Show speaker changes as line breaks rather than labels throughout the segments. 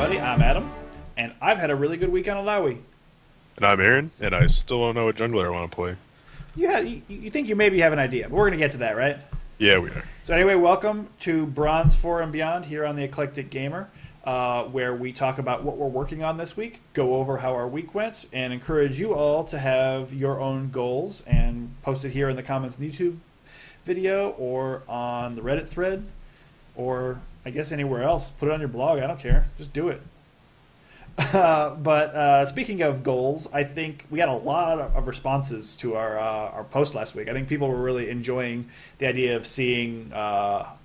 everybody. I'm Adam, and I've had a really good week on Alawi.
And I'm Aaron, and I still don't know what jungler I want to play.
You think you maybe have an idea, but we're going to get to that, right?
Yeah, we are.
So anyway, welcome to Bronze 4 and Beyond here on the Eclectic Gamer, where we talk about what we're working on this week, go over how our week went, and encourage you all to have your own goals and post it here in the comments in the YouTube video or on the Reddit thread or I guess anywhere else. Put it on your blog. I don't care. Just do it. But speaking of goals, I think we got a lot of responses to our post last week. I think people were really enjoying the idea of seeing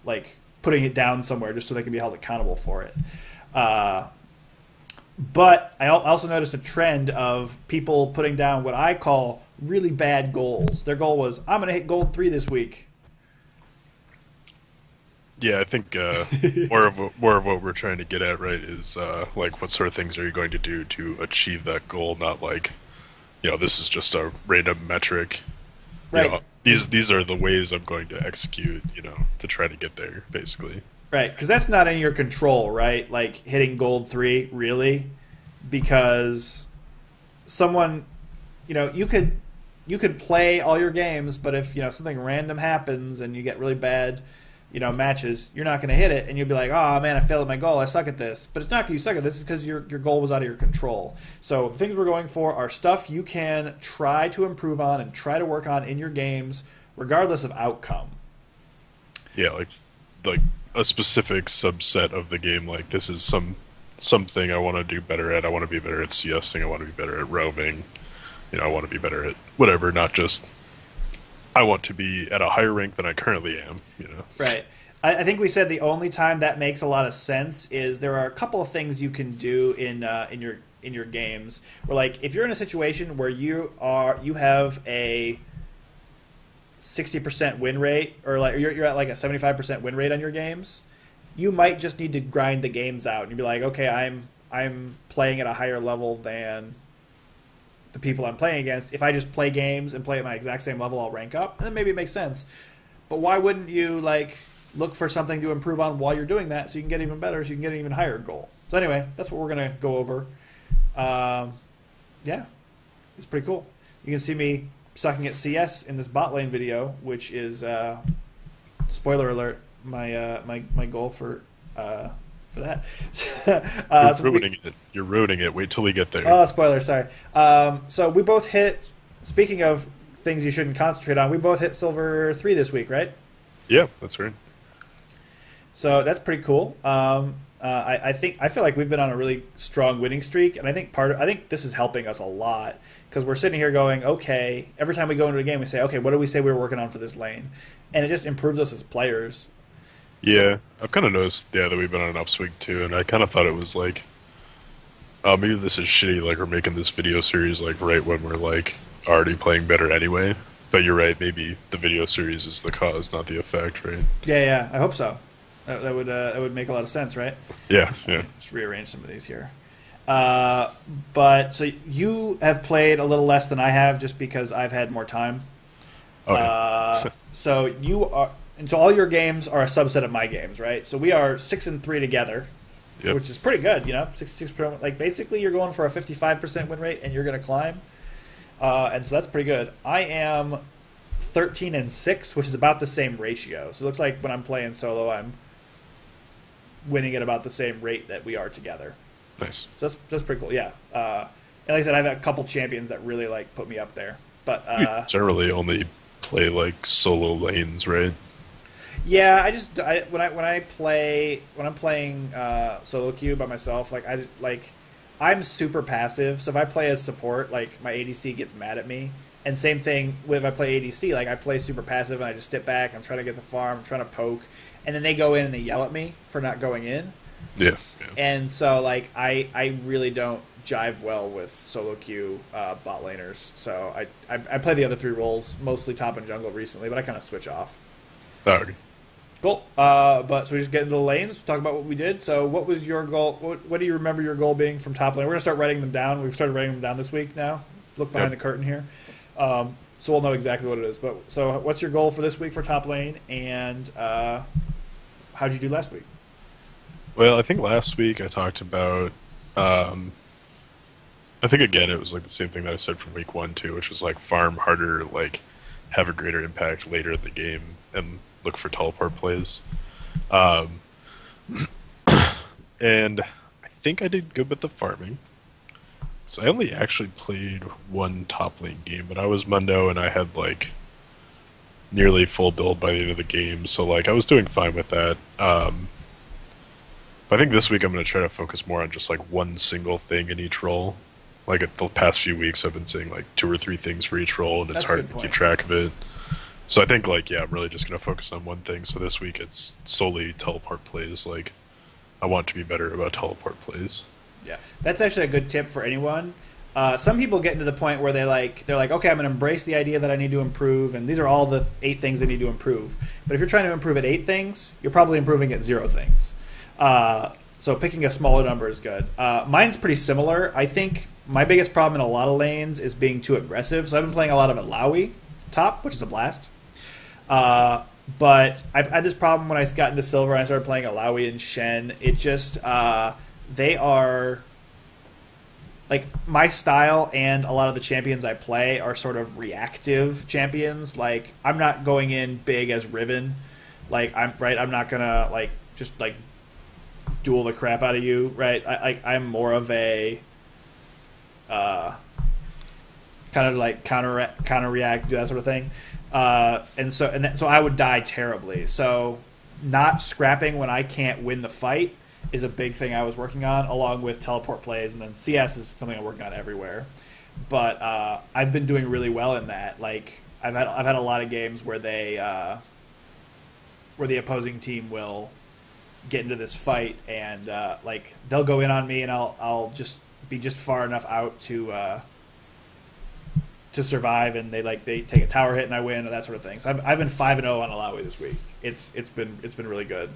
like putting it down somewhere just so they can be held accountable for it. But I also noticed a trend of people putting down what I call really bad goals. Their goal was, I'm going to hit gold 3 this week.
Yeah, I think more of what we're trying to get at, right, is like what sort of things are you going to do to achieve that goal? Not like, this is just a random metric.
Right.
These are the ways I'm going to execute, to try to get there, basically.
Right, because that's not in your control, right? Like hitting gold 3, really, because someone, you could play all your games, but if something random happens and you get really bad, matches, you're not going to hit it, and you'll be like, oh man, I failed at my goal. I suck at this. But it's not because you suck at this; it's because your goal was out of your control. So the things we're going for are stuff you can try to improve on and try to work on in your games, regardless of outcome.
Yeah, like a specific subset of the game. Like this is something I want to do better at. I want to be better at CSing. I want to be better at roaming. I want to be better at whatever, not just I want to be at a higher rank than I currently am.
Right. I think we said the only time that makes a lot of sense is there are a couple of things you can do in your games. Where like if you're in a situation where you have a 60% win rate, or like you're at like a 75% win rate on your games, you might just need to grind the games out and you'd be like, okay, I'm playing at a higher level than the people I'm playing against. If I just play games and play at my exact same level, I'll rank up, and then maybe it makes sense. But why wouldn't you like look for something to improve on while you're doing that, so you can get even better, so you can get an even higher goal? So anyway, that's what we're gonna go over. Yeah, it's pretty cool. You can see me sucking at CS in this bot lane video, which is spoiler alert, my goal for that.
You're ruining it. You're ruining it. Wait till we get there.
Oh, spoiler, sorry. So we both hit, speaking of things you shouldn't concentrate on, we both hit silver 3 this week, right?
Yeah, that's right.
So that's pretty cool. I feel like we've been on a really strong winning streak, and I think this is helping us a lot because we're sitting here going, okay, every time we go into a game, we say, okay, what do we say we were working on for this lane? And it just improves us as players.
Yeah, I've kind of noticed, that we've been on an upswing too, and I kind of thought it was like, maybe this is shitty, like we're making this video series like right when we're like already playing better anyway. But you're right, maybe the video series is the cause, not the effect, right?
Yeah, I hope so. That would make a lot of sense, right?
Yeah, yeah.
Just rearrange some of these here. But so you have played a little less than I have, just because I've had more time.
Oh, yeah.
So you are, and so all your games are a subset of my games, right? So we are 6-3 together,
Yep.
which is pretty good. 66%. Like basically, you're going for a 55% win rate, and you're going to climb. And so that's pretty good. I am 13-6, which is about the same ratio. So it looks like when I'm playing solo, I'm winning at about the same rate that we are together.
Nice.
So that's pretty cool. Yeah. And like I said, I have a couple champions that really like put me up there. But
You generally only play like solo lanes, right?
yeah, when I'm playing solo queue by myself, I'm super passive. So if I play as support, like my ADC gets mad at me. And same thing if I play ADC, like I play super passive and I just step back. I'm trying to get the farm, I'm trying to poke, and then they go in and they yell at me for not going in.
Yeah.
And so like I really don't jive well with solo queue bot laners. So I play the other 3 roles, mostly top and jungle recently, but I kind of switch off.
Oh, okay.
Cool. But so we just get into the lanes, talk about what we did. So what was your goal? What do you remember your goal being from top lane? We're going to start writing them down. We've started writing them down this week now. Look behind the curtain here. So we'll know exactly what it is. But so what's your goal for this week for top lane, and how'd you do last week?
Well, I think last week I talked about. Um, I think again it was like the same thing that I said from week one too, which was like farm harder, like have a greater impact later in the game, and look for teleport plays. Um, and I think I did good with the farming. So I only actually played one top lane game, but I was Mundo and I had like nearly full build by the end of the game, so like I was doing fine with that. But I think this week I'm going to try to focus more on just like one single thing in each role. Like the past few weeks, I've been saying like two or three things for each role, and it's
That's a
hard
good
to keep
point.
track of it. So I think like yeah, I'm really just going to focus on one thing. So this week it's solely teleport plays. Like I want to be better about teleport plays.
Yeah, that's actually a good tip for anyone. Some people get into the point where they're like, okay, I'm going to embrace the idea that I need to improve, and these are all the 8 things I need to improve. But if you're trying to improve at 8 things, you're probably improving at 0 things. So picking a smaller number is good. Mine's pretty similar. I think my biggest problem in a lot of lanes is being too aggressive. So I've been playing a lot of Alawi top, which is a blast. But I've had this problem when I got into silver and I started playing Alawi and Shen. It just they are like my style, and a lot of the champions I play are sort of reactive champions. Like I'm not going in big as Riven. Like I'm right. I'm not gonna like just like duel the crap out of you. Right. I'm more of a uh, kind of like counter react, do that sort of thing. So I would die terribly. So not scrapping when I can't win the fight is a big thing I was working on, along with teleport plays, and then CS is something I'm working on everywhere. But I've been doing really well in that. Like I've had a lot of games where where the opposing team will get into this fight, and like they'll go in on me, and I'll just be just far enough out to survive, and they take a tower hit and I win, or that sort of thing. So I've been 5-0 on Alawi this week. It's been really good.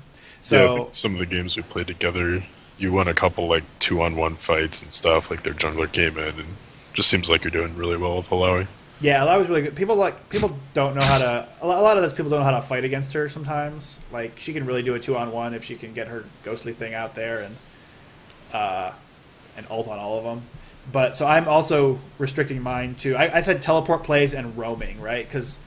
Yeah, I think
So
some of the games we played together, you won a couple like 2-on-1 fights and stuff. Like their jungler came in, and just seems like you're doing really well with Alawi.
yeah, Alawi's really good. People don't know how to. A lot of those people don't know how to fight against her sometimes. Like she can really do a 2-on-1 if she can get her ghostly thing out there uh, and ult on all of them. But so I'm also restricting mine to. I said teleport plays and roaming, right? Because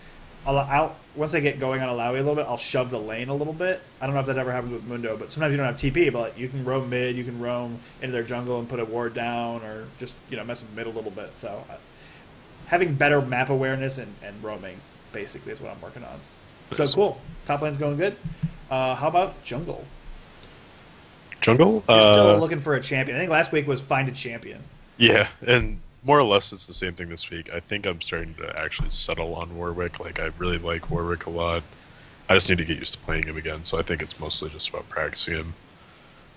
once I get going on Alawi a little bit, I'll shove the lane a little bit. I don't know if that ever happened with Mundo, but sometimes you don't have TP, but like, you can roam mid, you can roam into their jungle and put a ward down, or just mess with mid a little bit. So having better map awareness and roaming basically is what I'm working on. So
Nice.
cool. Top lane's going good. How about jungle?
Jungle?
You're still looking for a champion. I think last week was find a champion.
Yeah, and more or less it's the same thing this week. I think I'm starting to actually settle on Warwick. Like I really like Warwick a lot. I just need to get used to playing him again, so I think it's mostly just about practicing him.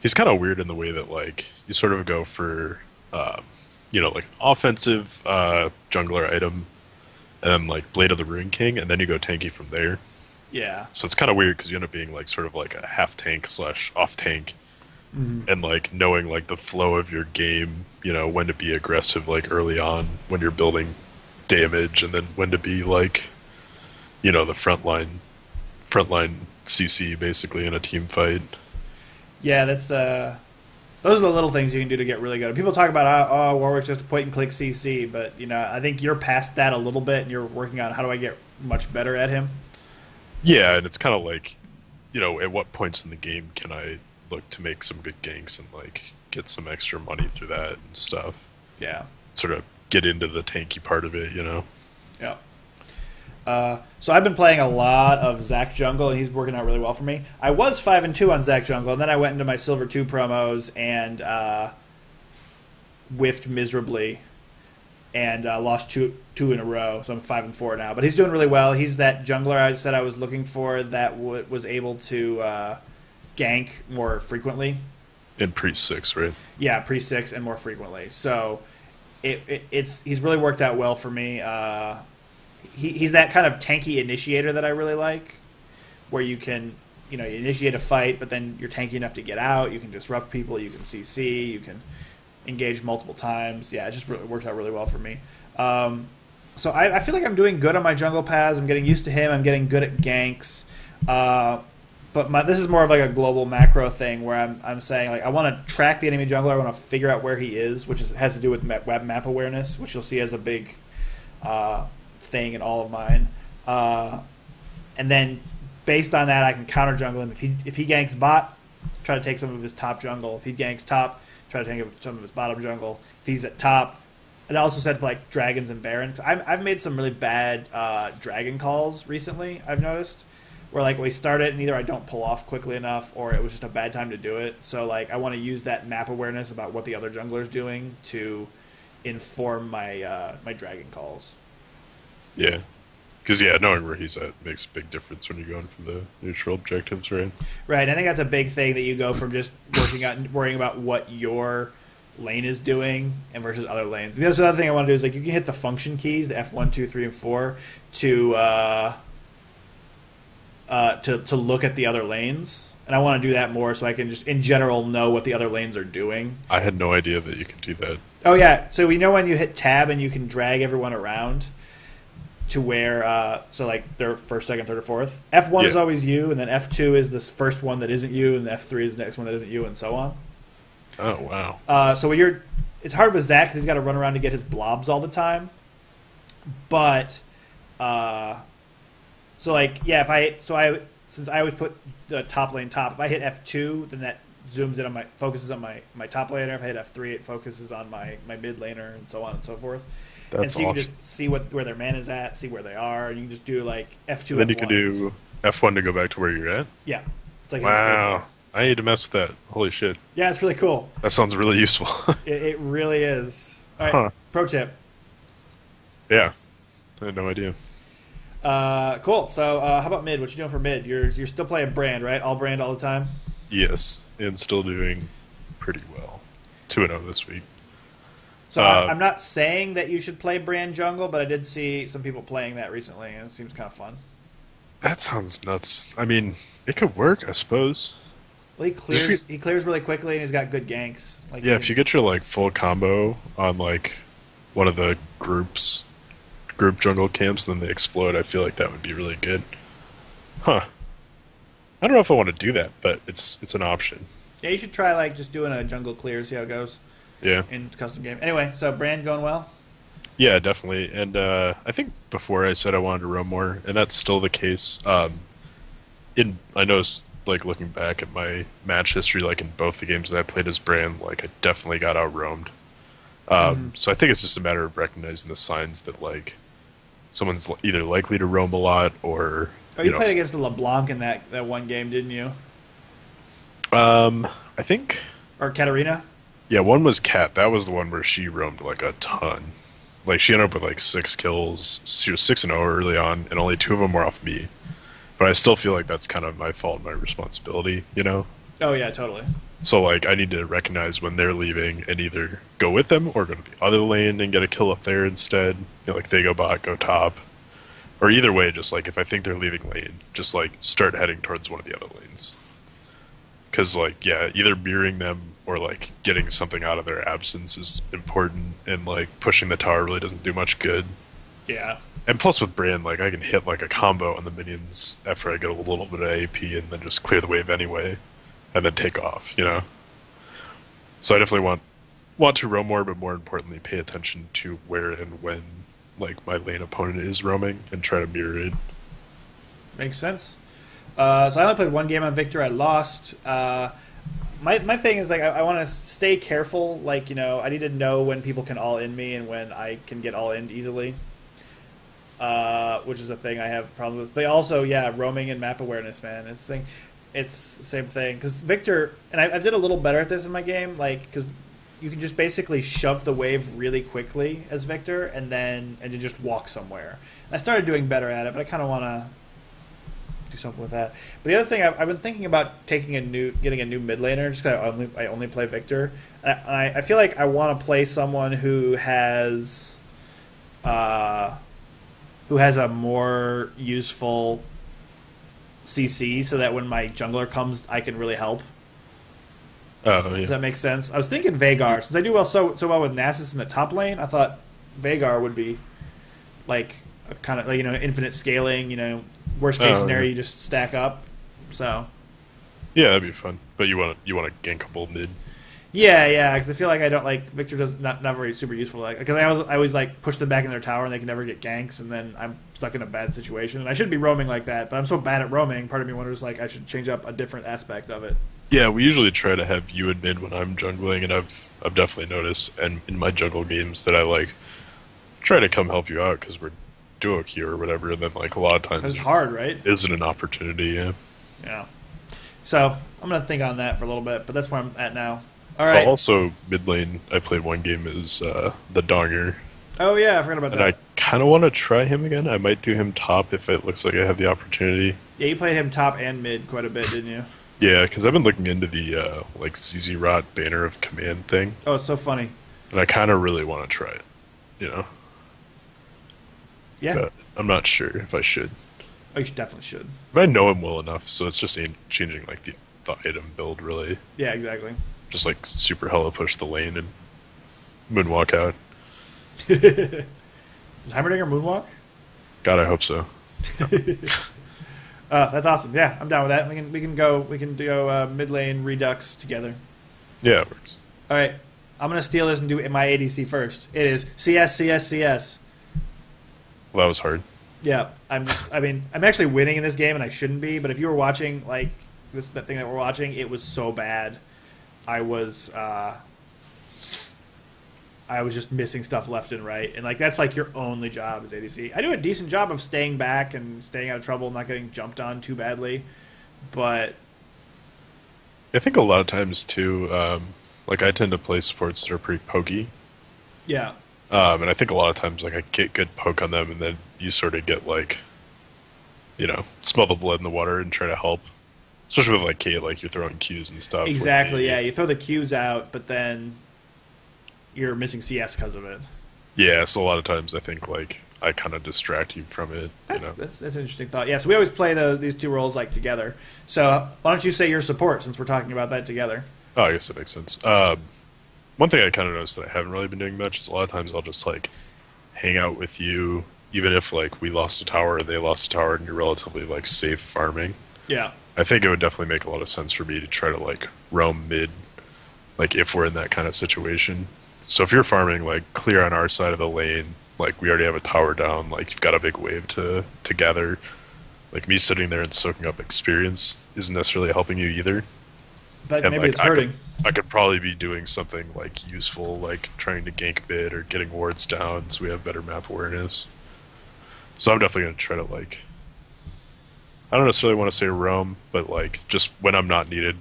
He's kind of weird in the way that like you sort of go for like offensive jungler item and then like Blade of the Ruin King, and then you go tanky from there.
Yeah.
So it's kind of weird because you end up being like sort of like a half tank slash off tank,
Mm-hmm.
and like knowing like the flow of your game, when to be aggressive like early on when you're building damage, and then when to be like, the frontline CC basically in a team fight.
Yeah, that's those are the little things you can do to get really good. People talk about Warwick's just a point and click CC, but I think you're past that a little bit, and you're working on how do I get much better at him.
Yeah, and it's kind of like, at what points in the game can I look to make some good ganks and like get some extra money through that and stuff.
Yeah,
Sort of get into the tanky part of it,
yeah. So I've been playing a lot of Zach Jungle, and he's working out really well for me. I was 5-2 on Zach Jungle, and then I went into my Silver 2 promos and whiffed miserably and lost two in a row. So I'm 5-4 now. But he's doing really well. He's that jungler I said I was looking for that was able to gank more frequently.
In pre six, right?
Yeah, pre 6 and more frequently. So he's really worked out well for me. He's that kind of tanky initiator that I really like, where you can you initiate a fight, but then you're tanky enough to get out. You can disrupt people. You can CC. You can engage multiple times. Yeah, it just really works out really well for me. So I feel like I'm doing good on my jungle paths. I'm getting used to him. I'm getting good at ganks. But this is more of like a global macro thing where I'm saying like I want to track the enemy jungler. I want to figure out where he is, which has to do with web map awareness, which you'll see as a big thing in all of mine. And then based on that, I can counter jungle him. If he ganks bot, try to take some of his top jungle. If he ganks top, try to take some of his bottom jungle. If he's at top, and I also said for like dragons and barons. I've made some really bad dragon calls recently. I've noticed where like we start it and either I don't pull off quickly enough or it was just a bad time to do it. So like I want to use that map awareness about what the other jungler's doing to inform my my dragon calls.
Yeah. Because, yeah, knowing where he's at makes a big difference when you're going for the neutral objectives, right?
Right. I think that's a big thing that you go from just worrying about what your lane is doing and versus other lanes. The other thing I want to do is like you can hit the function keys, the F1, 2, 3, and 4, to look at the other lanes. And I want to do that more so I can just in general know what the other lanes are doing.
I had no idea that you could do that.
Oh yeah. So we know when you hit tab and you can drag everyone around to where so like they're first, second, third, or fourth. F1 is always you, and then F2 is this first one that isn't you, and F3 is the next one that isn't you, and so on.
Oh wow.
So when it's hard with Zach because he's got to run around to get his blobs all the time. But so like yeah, since I always put the top lane top, if I hit F2, then that zooms in on focuses on my top laner. If I hit F3, it focuses on my mid laner, and so on and so forth.
That's
and so you
awesome.
can just see where their mana's at, see where they are, and you can just do like F2.
Then
F1.
you can do F1 to go back to where you're at.
Yeah, it's like
Wow. I need to mess with that. Holy shit.
Yeah, it's really cool.
That sounds really useful.
It really is. All right,
Huh.
Pro tip.
Yeah. I had no idea.
Cool. So how about mid? What you doing for mid? You're still playing Brand, right? All Brand all the time.
Yes. And still doing pretty well. 2-0 this week.
So I'm not saying that you should play Brand jungle, but I did see some people playing that recently, and it seems kind of fun.
That sounds nuts. I mean, it could work, I suppose.
Well, he clears really quickly, and he's got good ganks. Like
Yeah, if you get your like full combo on like one of the group jungle camps, then they explode. I feel like that would be really good. Huh. I don't know if I want to do that, but it's an option.
Yeah, you should try like just doing a jungle clear, see how it goes
Yeah.
in custom game. Anyway, so Brand going well.
Yeah, definitely. And I think before I said I wanted to roam more, and that's still the case. I noticed, like, looking back at my match history, like, in both the games that I played as Brand, like, I definitely got out-roamed. So I think it's just a matter of recognizing the signs that, like, someone's either likely to roam a lot or...
Oh, you played against the LeBlanc in that one game, didn't you?
I think...
Or Katarina?
Yeah, one was Kat. That was the one where she roamed, like, a ton. Like, she ended up with, like, 6 kills. She was 6-0 early on, and only 2 of them were off me. But I still feel like that's kind of my fault and my responsibility, you know?
Oh, yeah, totally.
So, like, I need to recognize when they're leaving and either go with them or go to the other lane and get a kill up there instead. You know, like, they go bot, go top. Or either way, just, like, if I think they're leaving lane, just, like, start heading towards one of the other lanes. Because, like, yeah, either mirroring them or, like, getting something out of their absence is important, and, like, pushing the tower really doesn't do much good.
Yeah.
And plus with Brand, like, I can hit, like, a combo on the minions after I get a little bit of AP and then just clear the wave anyway, and then take off, you know? So I definitely want to roam more, but more importantly, pay attention to where and when, like, my lane opponent is roaming and try to mirror it.
Makes sense. So I only played one game on Victor. I lost. My thing is, like, I want to stay careful. Like, you know, I need to know when people can all in me and when I can get all in easily. Which is a thing I have problems with. But also, yeah, roaming and map awareness, man. It's the same thing. Because Victor, and I did a little better at this in my game, like, because you can just basically shove the wave really quickly as Victor, and you just walk somewhere. And I started doing better at it, but I kind of want to do something with that. But the other thing, I've been thinking about getting a new mid laner, just because I only play Victor. And I feel like I want to play someone who has a more useful CC, so that when my jungler comes, I can really help.
Oh, yeah.
Does that make sense? I was thinking Veigar. Since I do so well with Nasus in the top lane, I thought Veigar would be like a kind of, like, you know, infinite scaling. You know, worst case scenario, you just stack up. So
Yeah, that'd be fun. But you want a gankable mid.
Yeah, because I feel like I don't like Victor does not very super useful. Like because I always like push them back in their tower and they can never get ganks, and then I'm stuck in a bad situation. And I shouldn't be roaming like that, but I'm so bad at roaming. Part of me wonders like I should change up a different aspect of it.
Yeah, we usually try to have you in mid when I'm jungling, and I've definitely noticed, and in my jungle games that I like try to come help you out because we're duo queue or whatever, and then like a lot of times
It's hard, right?
there isn't an opportunity. Yeah.
Yeah. So I'm gonna think on that for a little bit, but that's where I'm at now. All
But
right.
also mid lane, I played one game as the Donger,
Oh yeah, I forgot about
and I
that.
kind of want to try him again. I might do him top if it looks like I have the opportunity.
Yeah, you played him top and mid quite a bit, didn't you?
Yeah, because I've been looking into the like CZ Rot Banner of Command thing,
Oh, it's so funny.
and I kind of really want to try it. You know,
Yeah.
but I'm not sure if I should.
Oh, you definitely should.
But I know him well enough, so it's just changing like the item build really.
Yeah, exactly.
Just like super hella push the lane and moonwalk out.
Does Heimerdinger moonwalk?
God, I hope so.
That's awesome. Yeah, I'm down with that. We can go mid lane redux together.
Yeah, it works.
All right, I'm gonna steal this and do my ADC first. It is CS CS CS.
Well, that was hard.
Yeah, I'm actually winning in this game, and I shouldn't be. But if you were watching like that thing that we're watching, it was so bad. I was I was just missing stuff left and right, and like that's like your only job as ADC. I do a decent job of staying back and staying out of trouble, not getting jumped on too badly, but
I think a lot of times too, like I tend to play supports that are pretty pokey,
yeah,
and I think a lot of times like I get good poke on them, and then you sort of get like, smell the blood in the water and try to help. Especially with like Kate, like you're throwing Qs and stuff.
exactly. Yeah, you throw the Qs out, but then you're missing CS because of it.
Yeah, so a lot of times I think like I kind of distract you from it.
That's an interesting thought. Yeah, so we always play these two roles like together. So why don't you say your support since we're talking about that together?
Oh, I guess that makes sense. One thing I kind of noticed that I haven't really been doing much is a lot of times I'll just like hang out with you, even if like we lost a tower or they lost a tower, and you're relatively like safe farming.
Yeah,
I think it would definitely make a lot of sense for me to try to like roam mid, like if we're in that kind of situation. So if you're farming like clear on our side of the lane, like we already have a tower down, like you've got a big wave to gather. Like me sitting there and soaking up experience isn't necessarily helping you either.
but
And
maybe
like
it's hurting.
I could probably be doing something like useful, like trying to gank mid or getting wards down, so we have better map awareness. So I'm definitely gonna try to like I don't necessarily want to say roam, but like just when I'm not needed,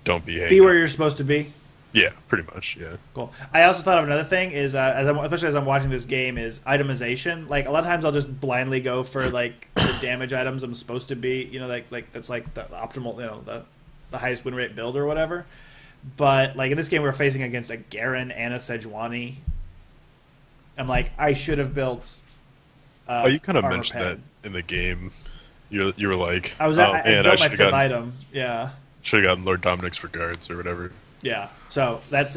don't be
Be
hanging
where
out.
you're supposed to be.
Yeah, pretty much. Yeah.
Cool. I also thought of another thing is especially as I'm watching this game is itemization. Like a lot of times I'll just blindly go for like the damage items I'm supposed to be. You know, like that's like the optimal. You know, the highest win rate build or whatever. But like in this game, we were facing against a Garen and a Sejuani. I'm like, I should have built.
Oh, you kind of
armor
mentioned
pad.
that in the game. You were like,
I
oh man, I
built my
should
fifth
have
item. Yeah,
gotten Lord Dominic's regards or whatever.
yeah. So that's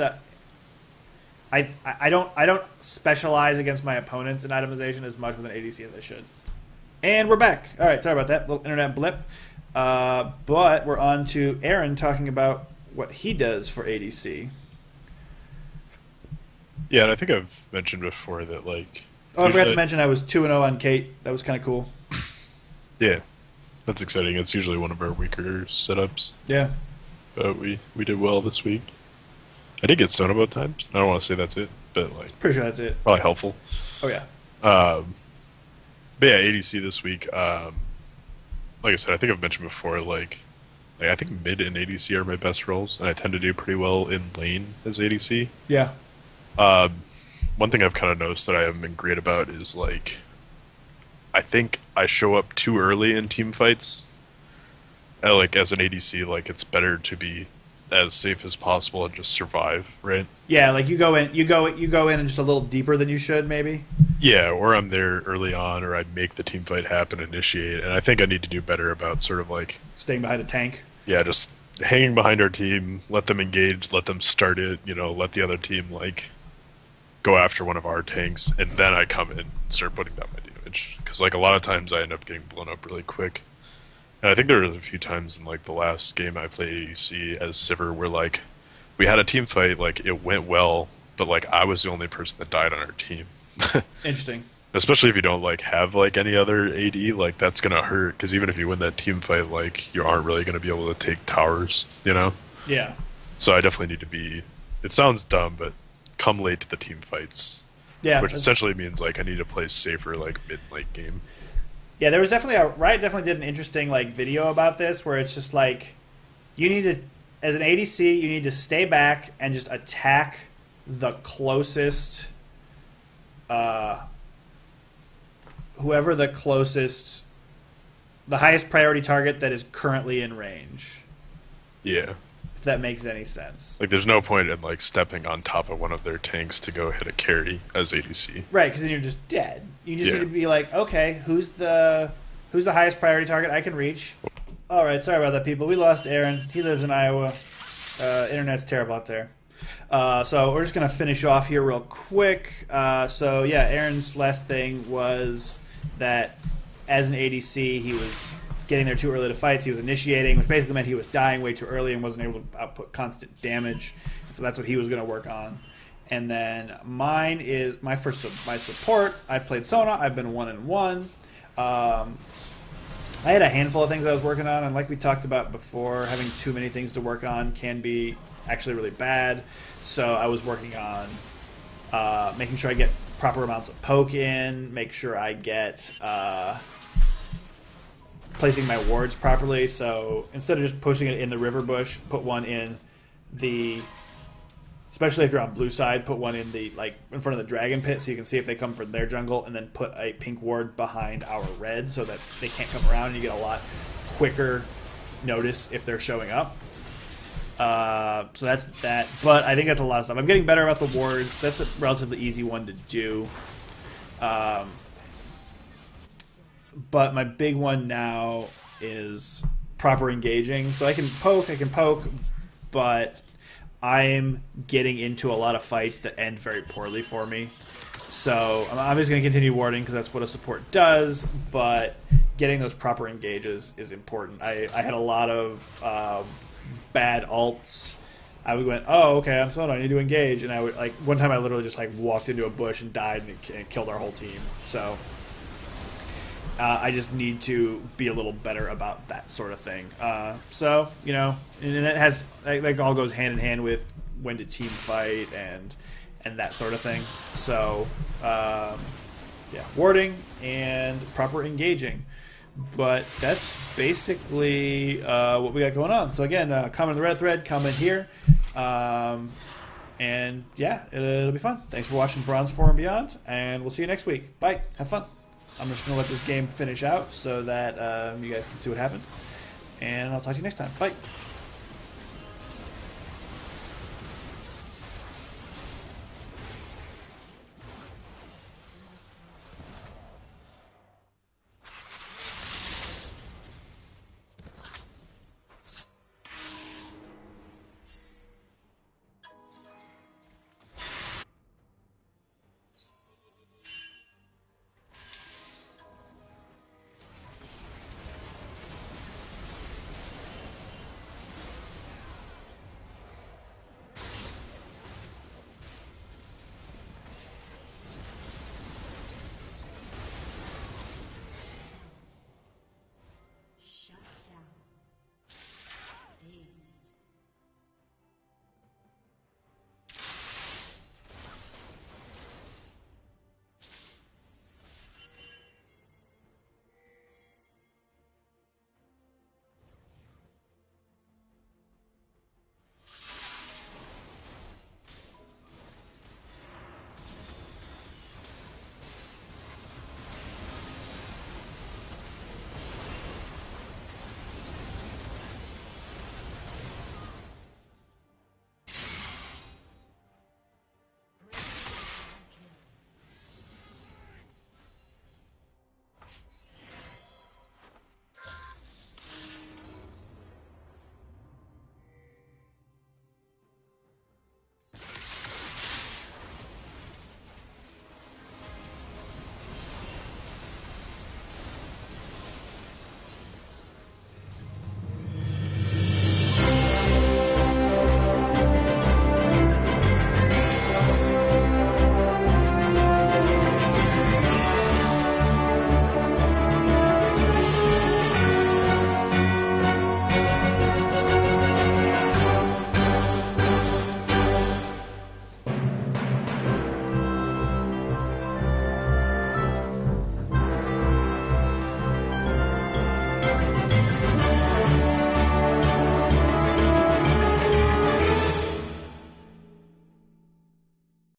I don't specialize against my opponents in itemization as much with an ADC as I should. And we're back. All right, sorry about that little internet blip. But we're on to Aaron talking about what he does for ADC.
Yeah, and I think I've mentioned before that like,
Oh, I forgot to
usually-
mention I was 2-0 on Kate. That was kind of cool.
yeah, that's exciting. It's usually one of our weaker setups,
Yeah.
but we did well this week. I did get Sona both times. I don't want to say that's it, but like
Pretty sure that's it.
probably helpful.
Oh, yeah.
But yeah, ADC this week. Like I said, I think I've mentioned before. Like I think mid and ADC are my best roles, and I tend to do pretty well in lane as ADC.
Yeah.
One thing I've kind of noticed that I haven't been great about is like, I think I show up too early in team fights. Like as an ADC, like it's better to be as safe as possible and just survive, right?
Yeah, like you go in and just a little deeper than you should, maybe.
Yeah, or I'm there early on, or I make the team fight happen, initiate, and I think I need to do better about sort of like,
Staying behind a tank.
yeah, just hanging behind our team, let them engage, let them start it, let the other team like go after one of our tanks, and then I come in and start putting down my damage. Because like a lot of times I end up getting blown up really quick, And I think there was a few times in like the last game I played ADC as Sivir where like we had a team fight, like it went well, but like I was the only person that died on our team.
Interesting.
Especially if you don't like have like any other AD, like that's gonna hurt because even if you win that team fight, like you aren't really gonna be able to take towers, you know?
Yeah.
So I definitely need to be. It sounds dumb, but come late to the team fights,
Yeah.
which essentially means like I need to play safer like mid late game.
Yeah, there was definitely a Riot definitely did an interesting like video about this where it's just like you need to as an ADC you need to stay back and just attack the closest uh whoever the highest priority target that is currently in range.
Yeah,
If that makes any sense.
like there's no point in like stepping on top of one of their tanks to go hit a carry as ADC.
Right, because then you're just dead. You just
Yeah.
need to be like, okay, who's the highest priority target I can reach? All right, sorry about that, people. We lost Aaron. He lives in Iowa. Internet's terrible out there. So we're just gonna finish off here real quick. So yeah, Aaron's last thing was that as an ADC, he was getting there too early to fights. He was initiating, which basically meant he was dying way too early and wasn't able to output constant damage. So that's what he was going to work on. And then mine is my support. I've played Sona. I've been 1-1. I had a handful of things I was working on, and like we talked about before, having too many things to work on can be actually really bad. So I was working on making sure I get proper amounts of poke in, make sure I get placing my wards properly. So instead of just pushing it in the river bush, put one in the, especially if you're on blue side, put one in the like in front of the dragon pit so you can see if they come from their jungle, and then put a pink ward behind our red so that they can't come around and you get a lot quicker notice if they're showing up. So that's that. But I think that's a lot of stuff. I'm getting better about the wards. That's a relatively easy one to do. But my big one now is proper engaging. So I can poke, but I'm getting into a lot of fights that end very poorly for me. So I'm obviously going to continue warding because that's what a support does, but getting those proper engages is important. I had a lot of bad ults. I would went, oh, okay, I'm sold. I need to engage, and I would like one time I literally just like walked into a bush and died and it killed our whole team. So I just need to be a little better about that sort of thing. So you know, and that has like all goes hand in hand with when to team fight and that sort of thing. So yeah, warding and proper engaging. But that's basically what we got going on. So again, comment on the Reddit thread, comment here, and yeah, it'll be fun. Thanks for watching Bronze 4 and Beyond, and we'll see you next week. Bye. Have fun. I'm just going to let this game finish out so that you guys can see what happened, and I'll talk to you next time. Bye.